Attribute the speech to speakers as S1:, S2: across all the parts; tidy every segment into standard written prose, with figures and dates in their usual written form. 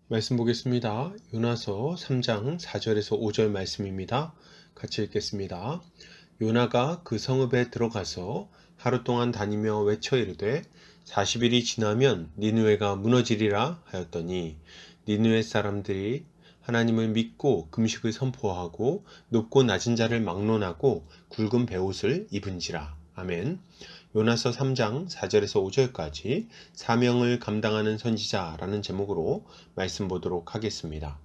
S1: 말씀 보겠습니다. 요나서 3장 4절에서 5절 말씀입니다. 같이 읽겠습니다. 요나가 그 성읍에 들어가서 하루 동안 다니며 외쳐 이르되 40일이 지나면 니느웨가 무너지리라 하였더니 니느웨 사람들이 하나님을 믿고 금식을 선포하고 높고 낮은 자를 막론하고 굵은 베옷을 입은지라. 아멘. 요나서 3장 4절에서 5절까지 사명을 감당하는 선지자라는 제목으로 말씀 보도록 하겠습니다.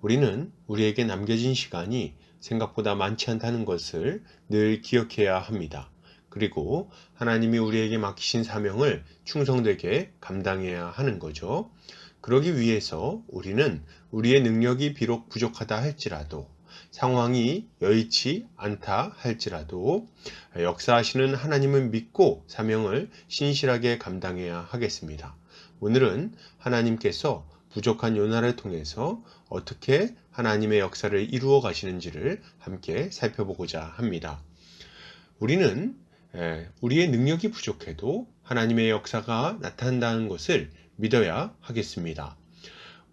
S1: 우리는 우리에게 남겨진 시간이 생각보다 많지 않다는 것을 늘 기억해야 합니다. 그리고 하나님이 우리에게 맡기신 사명을 충성되게 감당해야 하는 거죠. 그러기 위해서 우리는 우리의 능력이 비록 부족하다 할지라도 상황이 여의치 않다 할지라도 역사하시는 하나님을 믿고 사명을 신실하게 감당해야 하겠습니다. 오늘은 하나님께서 부족한 요나를 통해서 어떻게 하나님의 역사를 이루어 가시는지를 함께 살펴보고자 합니다. 우리는 우리의 능력이 부족해도 하나님의 역사가 나타난다는 것을 믿어야 하겠습니다.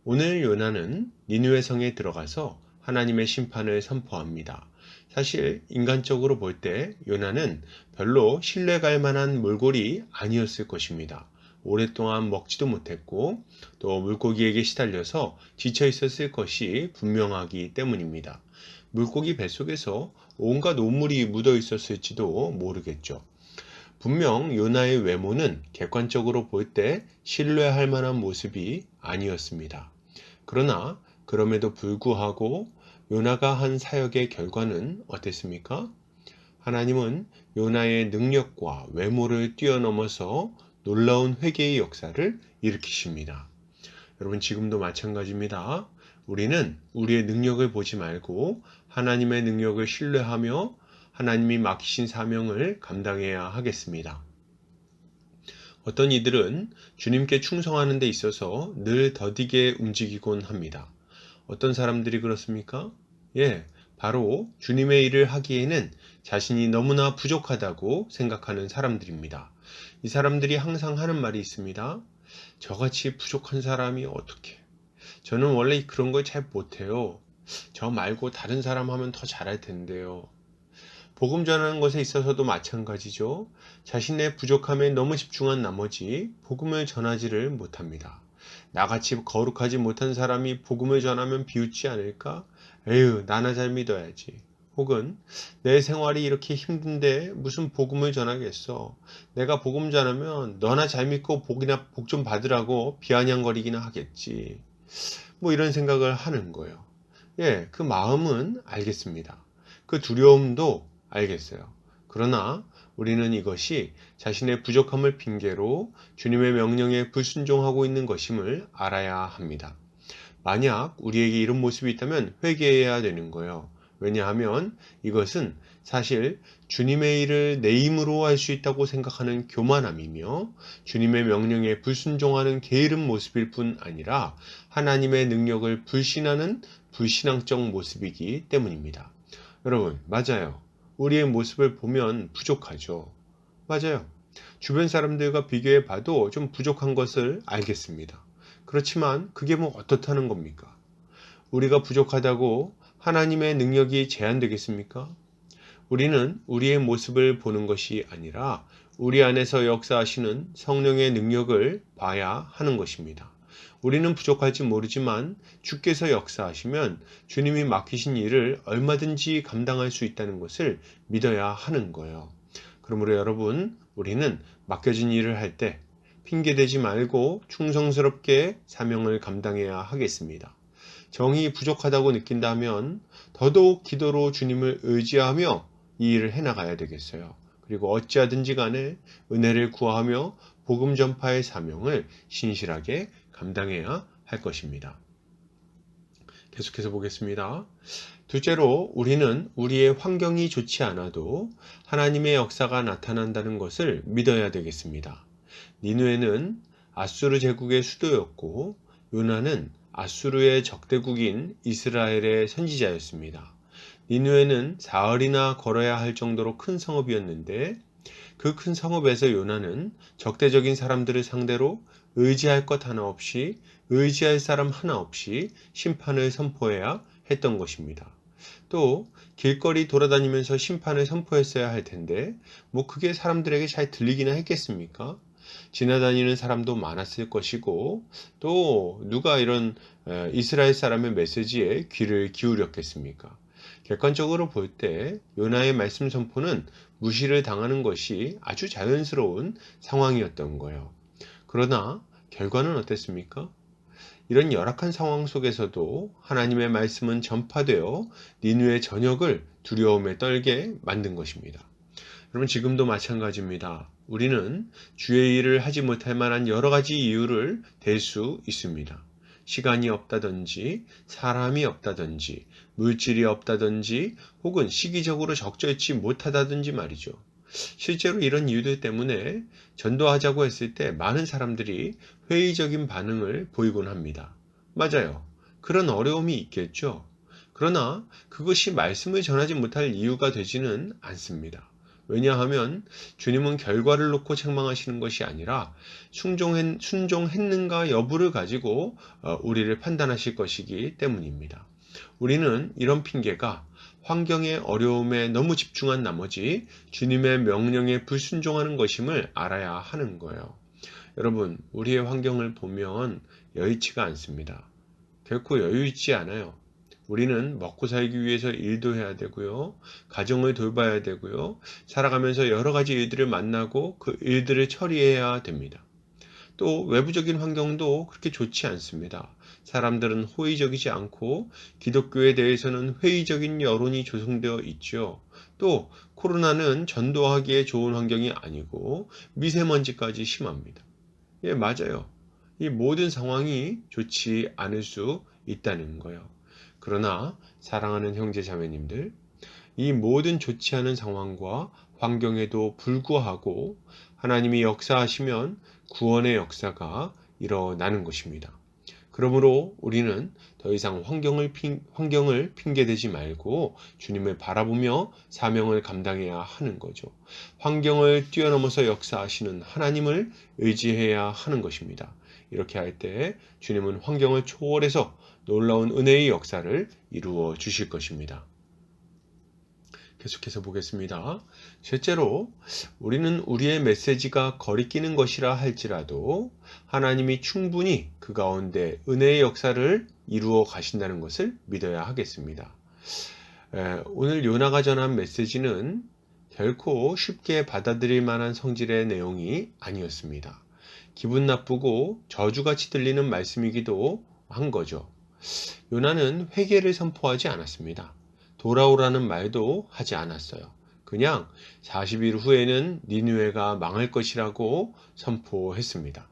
S1: 오늘 요나는 니느웨 성에 들어가서 하나님의 심판을 선포합니다. 사실 인간적으로 볼 때 요나는 별로 신뢰갈 만한 몰골이 아니었을 것입니다. 오랫동안 먹지도 못했고 또 물고기에게 시달려서 지쳐 있었을 것이 분명하기 때문입니다. 물고기 뱃속에서 온갖 오물이 묻어 있었을지도 모르겠죠. 분명 요나의 외모는 객관적으로 볼 때 신뢰할 만한 모습이 아니었습니다. 그러나 그럼에도 불구하고 요나가 한 사역의 결과는 어땠습니까? 하나님은 요나의 능력과 외모를 뛰어넘어서 놀라운 회개의 역사를 일으키십니다. 여러분 지금도 마찬가지입니다. 우리는 우리의 능력을 보지 말고 하나님의 능력을 신뢰하며 하나님이 맡기신 사명을 감당해야 하겠습니다. 어떤 이들은 주님께 충성하는 데 있어서 늘 더디게 움직이곤 합니다. 어떤 사람들이 그렇습니까? 바로 주님의 일을 하기에는 자신이 너무나 부족하다고 생각하는 사람들입니다. 이 사람들이 항상 하는 말이 있습니다. 저같이 부족한 사람이 어떻게? 저는 원래 그런 걸 잘 못해요. 저 말고 다른 사람 하면 더 잘할 텐데요. 복음 전하는 것에 있어서도 마찬가지죠. 자신의 부족함에 너무 집중한 나머지 복음을 전하지를 못합니다. 나같이 거룩하지 못한 사람이 복음을 전하면 비웃지 않을까? 에휴, 나나 잘 믿어야지. 혹은 내 생활이 이렇게 힘든데 무슨 복음을 전하겠어. 내가 복음 전하면 너나 잘 믿고 복 좀 받으라고 비아냥거리기나 하겠지. 뭐 이런 생각을 하는 거예요. 그 마음은 알겠습니다. 그 두려움도 알겠어요. 그러나 우리는 이것이 자신의 부족함을 핑계로 주님의 명령에 불순종하고 있는 것임을 알아야 합니다. 만약 우리에게 이런 모습이 있다면 회개해야 되는 거예요. 왜냐하면 이것은 사실 주님의 일을 내 힘으로 할 수 있다고 생각하는 교만함이며 주님의 명령에 불순종하는 게으른 모습일 뿐 아니라 하나님의 능력을 불신하는 불신앙적 모습이기 때문입니다. 여러분, 맞아요. 우리의 모습을 보면 부족하죠. 맞아요. 주변 사람들과 비교해 봐도 좀 부족한 것을 알겠습니다. 그렇지만 그게 뭐 어떻다는 겁니까? 우리가 부족하다고 하나님의 능력이 제한되겠습니까? 우리는 우리의 모습을 보는 것이 아니라 우리 안에서 역사하시는 성령의 능력을 봐야 하는 것입니다. 우리는 부족할지 모르지만 주께서 역사하시면 주님이 맡기신 일을 얼마든지 감당할 수 있다는 것을 믿어야 하는 거예요. 그러므로 여러분, 우리는 맡겨진 일을 할 때 핑계대지 말고 충성스럽게 사명을 감당해야 하겠습니다. 정이 부족하다고 느낀다면 더더욱 기도로 주님을 의지하며 이 일을 해나가야 되겠어요. 그리고 어찌하든지 간에 은혜를 구하며 복음 전파의 사명을 신실하게 감당해야 할 것입니다. 계속해서 보겠습니다. 둘째로 우리는 우리의 환경이 좋지 않아도 하나님의 역사가 나타난다는 것을 믿어야 되겠습니다. 니느웨는 아수르 제국의 수도였고 요나는 아수르의 적대국인 이스라엘의 선지자였습니다. 니느웨는 사흘이나 걸어야 할 정도로 큰 성읍이었는데 그 큰 성읍에서 요나는 적대적인 사람들을 상대로 의지할 것 하나 없이, 의지할 사람 하나 없이 심판을 선포해야 했던 것입니다. 또 길거리 돌아다니면서 심판을 선포했어야 할 텐데 뭐 그게 사람들에게 잘 들리기나 했겠습니까? 지나다니는 사람도 많았을 것이고 또 누가 이런 이스라엘 사람의 메시지에 귀를 기울였겠습니까? 객관적으로 볼 때 요나의 말씀 선포는 무시를 당하는 것이 아주 자연스러운 상황이었던 거예요. 그러나 결과는 어땠습니까? 이런 열악한 상황 속에서도 하나님의 말씀은 전파되어 니느웨 전역을 두려움에 떨게 만든 것입니다. 여러분 지금도 마찬가지입니다. 우리는 주의 일을 하지 못할 만한 여러 가지 이유를 댈 수 있습니다. 시간이 없다든지, 사람이 없다든지, 물질이 없다든지, 혹은 시기적으로 적절치 못하다든지 말이죠. 실제로 이런 이유들 때문에 전도하자고 했을 때 많은 사람들이 회의적인 반응을 보이곤 합니다. 맞아요. 그런 어려움이 있겠죠. 그러나 그것이 말씀을 전하지 못할 이유가 되지는 않습니다. 왜냐하면 주님은 결과를 놓고 책망하시는 것이 아니라 순종했는가 여부를 가지고 우리를 판단하실 것이기 때문입니다. 우리는 이런 핑계가 환경의 어려움에 너무 집중한 나머지 주님의 명령에 불순종하는 것임을 알아야 하는 거예요. 여러분, 우리의 환경을 보면 여의치가 않습니다. 결코 여유 있지 않아요. 우리는 먹고 살기 위해서 일도 해야 되고요. 가정을 돌봐야 되고요. 살아가면서 여러 가지 일들을 만나고 그 일들을 처리해야 됩니다. 또 외부적인 환경도 그렇게 좋지 않습니다. 사람들은 호의적이지 않고 기독교에 대해서는 회의적인 여론이 조성되어 있죠. 또 코로나는 전도하기에 좋은 환경이 아니고 미세먼지까지 심합니다. 예, 맞아요. 이 모든 상황이 좋지 않을 수 있다는 거예요. 그러나 사랑하는 형제 자매님들, 이 모든 좋지 않은 상황과 환경에도 불구하고 하나님이 역사하시면 구원의 역사가 일어나는 것입니다. 그러므로 우리는 더 이상 환경을 핑계대지 말고 주님을 바라보며 사명을 감당해야 하는 거죠. 환경을 뛰어넘어서 역사하시는 하나님을 의지해야 하는 것입니다. 이렇게 할 때 주님은 환경을 초월해서 놀라운 은혜의 역사를 이루어 주실 것입니다. 계속해서 보겠습니다. 실제로 우리는 우리의 메시지가 거리끼는 것이라 할지라도 하나님이 충분히 그 가운데 은혜의 역사를 이루어 가신다는 것을 믿어야 하겠습니다. 오늘 요나가 전한 메시지는 결코 쉽게 받아들일 만한 성질의 내용이 아니었습니다. 기분 나쁘고 저주같이 들리는 말씀이기도 한 거죠. 요나는 회개를 선포하지 않았습니다. 돌아오라는 말도 하지 않았어요. 그냥 40일 후에는 니느웨가 망할 것이라고 선포했습니다.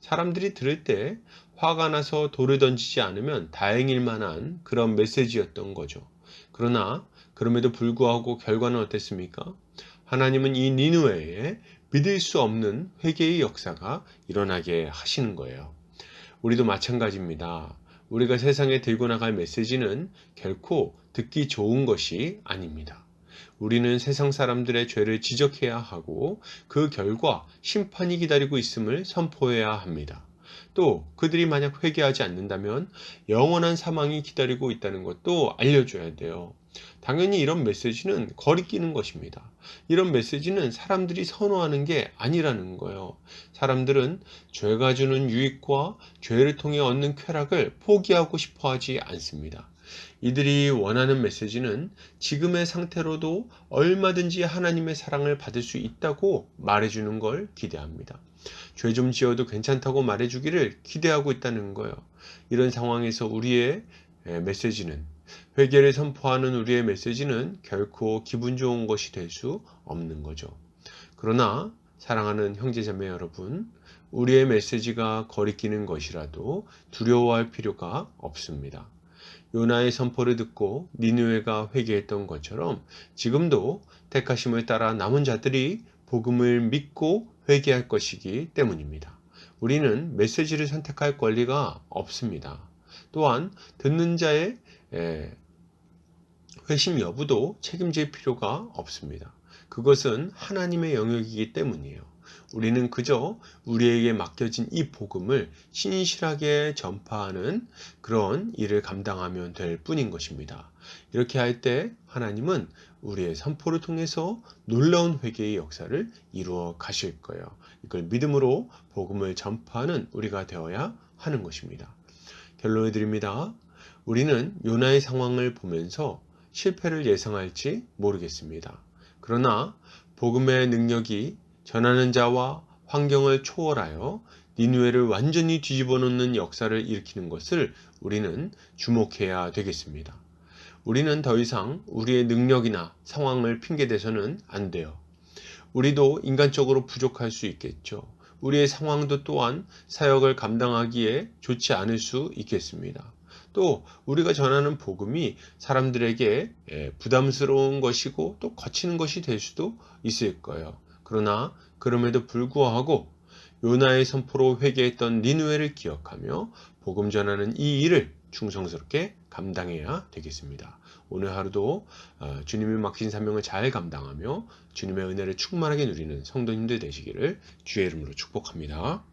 S1: 사람들이 들을 때 화가 나서 돌을 던지지 않으면 다행일 만한 그런 메시지였던 거죠. 그러나 그럼에도 불구하고 결과는 어땠습니까? 하나님은 이 니느웨에 믿을 수 없는 회개의 역사가 일어나게 하시는 거예요. 우리도 마찬가지입니다. 우리가 세상에 들고 나갈 메시지는 결코 듣기 좋은 것이 아닙니다. 우리는 세상 사람들의 죄를 지적해야 하고 그 결과 심판이 기다리고 있음을 선포해야 합니다. 또 그들이 만약 회개하지 않는다면 영원한 사망이 기다리고 있다는 것도 알려줘야 돼요. 당연히 이런 메시지는 거리끼는 것입니다. 이런 메시지는 사람들이 선호하는 게 아니라는 거예요. 사람들은 죄가 주는 유익과 죄를 통해 얻는 쾌락을 포기하고 싶어 하지 않습니다. 이들이 원하는 메시지는 지금의 상태로도 얼마든지 하나님의 사랑을 받을 수 있다고 말해주는 걸 기대합니다. 죄 좀 지어도 괜찮다고 말해주기를 기대하고 있다는 거예요. 이런 상황에서 우리의 메시지는, 회개를 선포하는 우리의 메시지는 결코 기분 좋은 것이 될 수 없는 거죠. 그러나 사랑하는 형제자매 여러분, 우리의 메시지가 거리끼는 것이라도 두려워할 필요가 없습니다. 요나의 선포를 듣고 니느웨가 회개했던 것처럼 지금도 택하심을 따라 남은 자들이 복음을 믿고 회개할 것이기 때문입니다. 우리는 메시지를 선택할 권리가 없습니다. 또한 듣는 자의 회심 여부도 책임질 필요가 없습니다. 그것은 하나님의 영역이기 때문이에요. 우리는 그저 우리에게 맡겨진 이 복음을 신실하게 전파하는 그런 일을 감당하면 될 뿐인 것입니다. 이렇게 할 때 하나님은 우리의 선포를 통해서 놀라운 회개의 역사를 이루어 가실 거예요. 이걸 믿음으로 복음을 전파하는 우리가 되어야 하는 것입니다. 결론을 드립니다. 우리는 요나의 상황을 보면서 실패를 예상할지 모르겠습니다. 그러나 복음의 능력이 전하는 자와 환경을 초월하여 니느웨를 완전히 뒤집어 놓는 역사를 일으키는 것을 우리는 주목해야 되겠습니다. 우리는 더 이상 우리의 능력이나 상황을 핑계대서는 안 돼요. 우리도 인간적으로 부족할 수 있겠죠. 우리의 상황도 또한 사역을 감당하기에 좋지 않을 수 있겠습니다. 또 우리가 전하는 복음이 사람들에게 부담스러운 것이고 또 거치는 것이 될 수도 있을 거예요. 그러나 그럼에도 불구하고 요나의 선포로 회개했던 니느웨를 기억하며 복음 전하는 이 일을 충성스럽게 감당해야 되겠습니다. 오늘 하루도 주님이 맡긴 사명을 잘 감당하며 주님의 은혜를 충만하게 누리는 성도님들 되시기를 주의 이름으로 축복합니다.